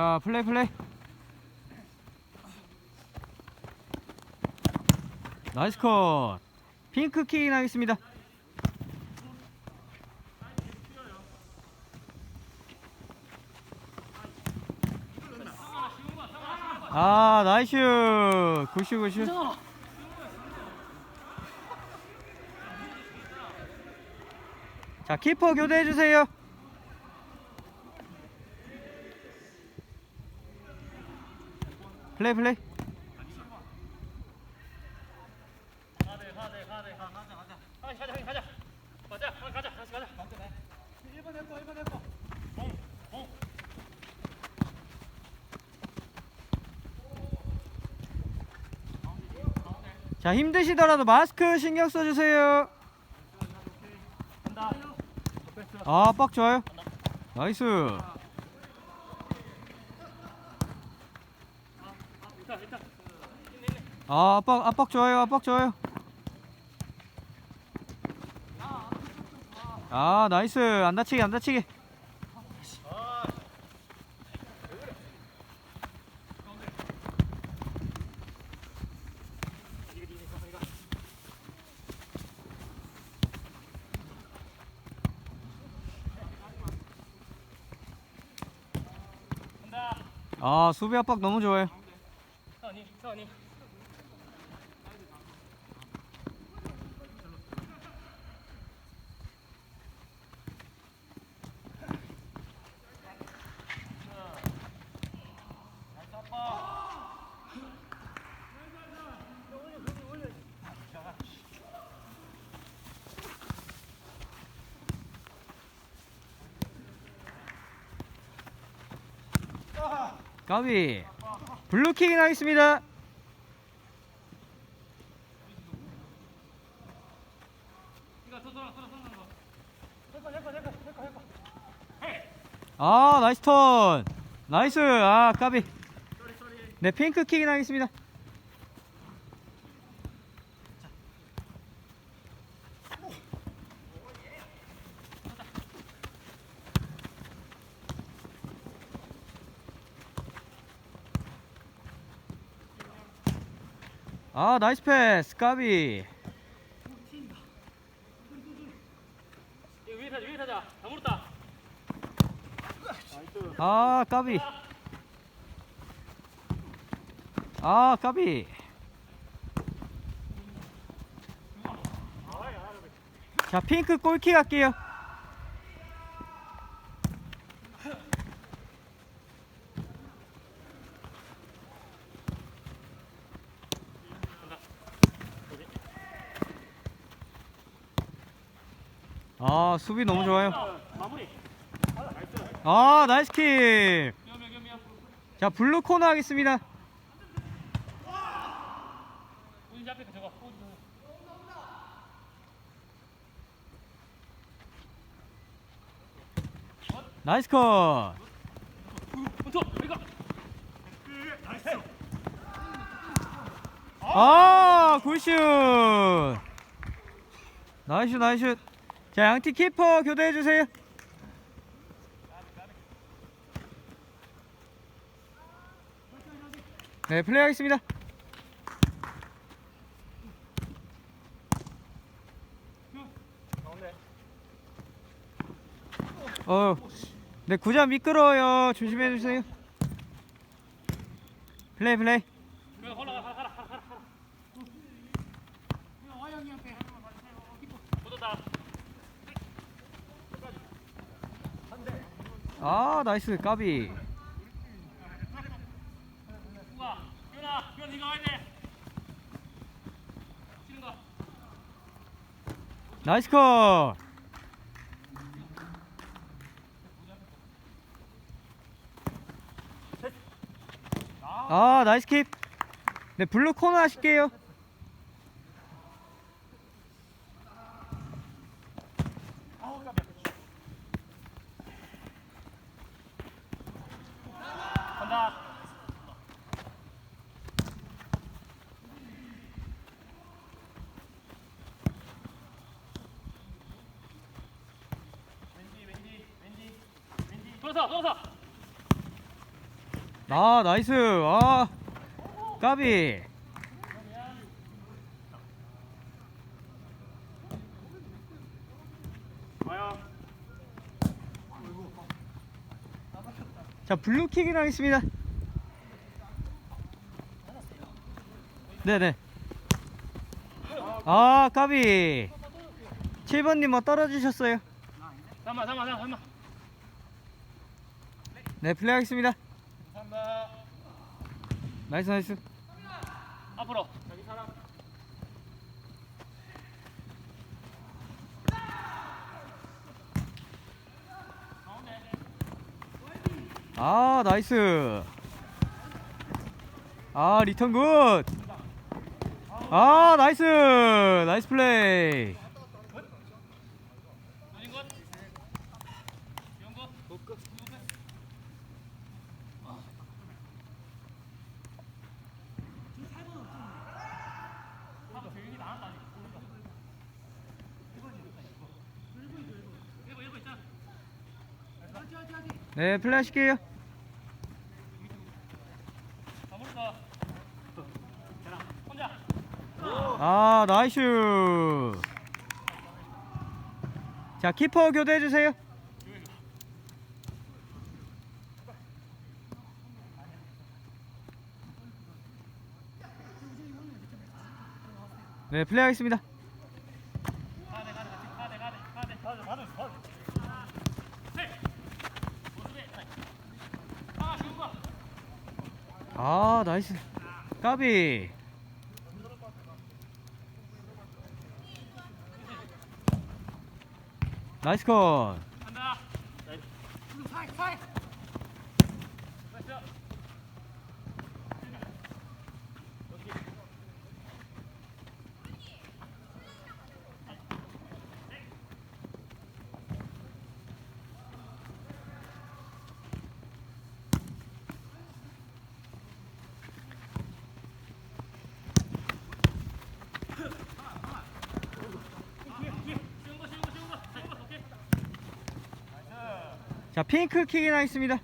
자, 플레이. 나이스 컷. 핑크 킥 나겠습니다. 아, 나이스. 굿슛. 자, 키퍼 교대해주세요. 플레이. 자, 힘드시더라도 마스크 신경 써주세요. 아, 빡 좋아요. 나이스. 아, 압박 좋아요. 아, 나이스. 안 다치게. 아, 수비 압박 너무 좋아요. 까비. 블루킥이 나있습니다. 아, 나이스 턴. 나이스. 아, 까비. 네, 핑크킥이 나겠습니다. 아, 나이스 패스. 까비. 위에 타자. 다 물었다. 아, 까비. 아, 까비. 자, 핑크 골킥 할게요. 아, 수비 너무 좋아요. 아, 나이스 킥. 자, 블루 코너 하겠습니다. 나이스 컷. 아, 굿슛. 나이스. 자, 양팀 키퍼 교대해주세요. 네, 플레이 하겠습니다. 네, 구자 미끄러워요. 조심해주세요. 플레이. 아, 나이스. 까비. 나이스 컷. 아, 나이스 킵. 네, 블루 코너 하실게요. 돌아서. 아, 나이스. 아, 까비. 자, 블루킥이 나겠습니다. 네네. 아, 까비. 7번님 뭐 떨어지셨어요. 잠깐만. 네, 플레이하겠습니다. 감사합니다. 나이스. 앞으로. 여기 사람. 아, 나이스. 아, 리턴 굿. 아, 나이스 플레이. 네, 플레이 하실게요. 아, 나이스. 자, 키퍼 교대해주세요. 네, 플레이 하겠습니다. 아, 나이스. 까비. 나이스 컷. 자, 핑크 킥이 나있습니다.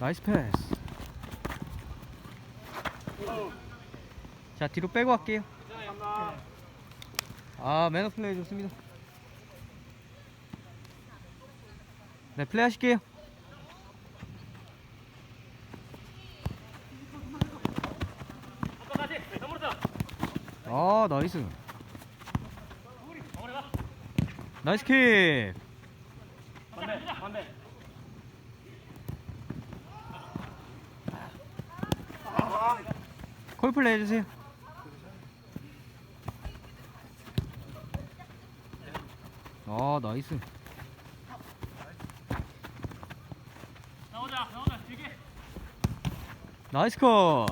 나이스 패스. 자, 뒤로 빼고 갈게요. 아, 매너 플레이 좋습니다. 네, 플레이 하실게요. 아, 나이스. 나이스 킥. 콜 플레이 해주세요. 아, 나이스. 나오자 길게. 나이스 컷.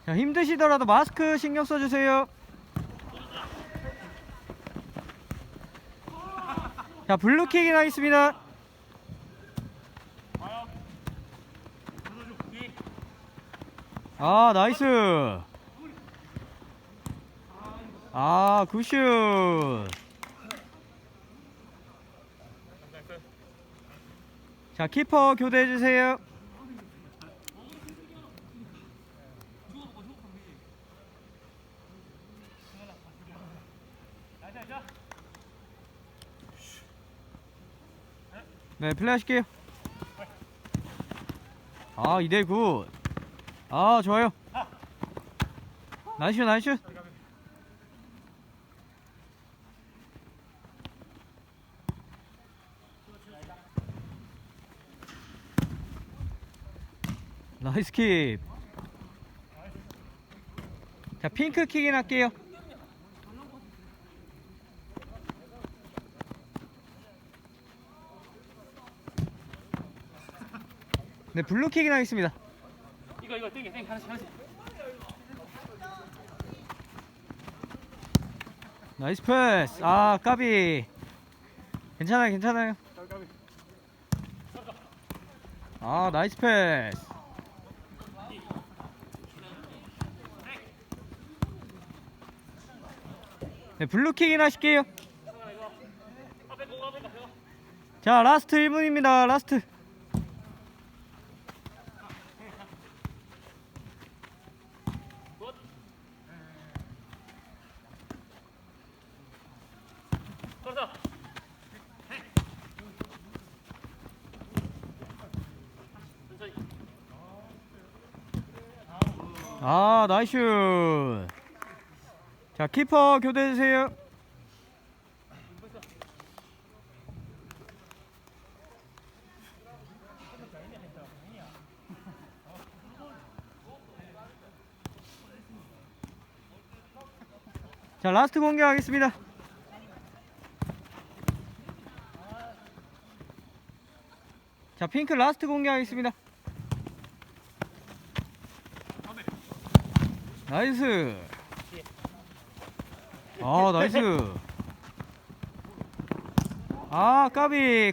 자, 힘드시더라도 마스크 신경 써주세요. 자, 블루킥이 나있습니다. 아, 나이스. 아, 굿슛. 자, 키퍼 교대해주세요. 네, 플레이 하실게요. 아, 2대 굿. 아, 좋아요. 나이스. 나이스 킵. 자, 핑크 킥인 할게요. 네, 블루 킥인 하겠습니다. 이거 땡겨 하나씩 나이스 패스. 아, 까비. 괜찮아요, 괜찮아요. 아, 나이스 패스. 네, 블루킥인 하실게요. 자, 라스트 1분입니다. 라스트. 아, 나이스 슛. 자, 키퍼 교대해주세요. 자, 라스트 공격하겠습니다. 자, 핑크 라스트 공격하겠습니다. 나이스. 아, 나이스. 아, 까비.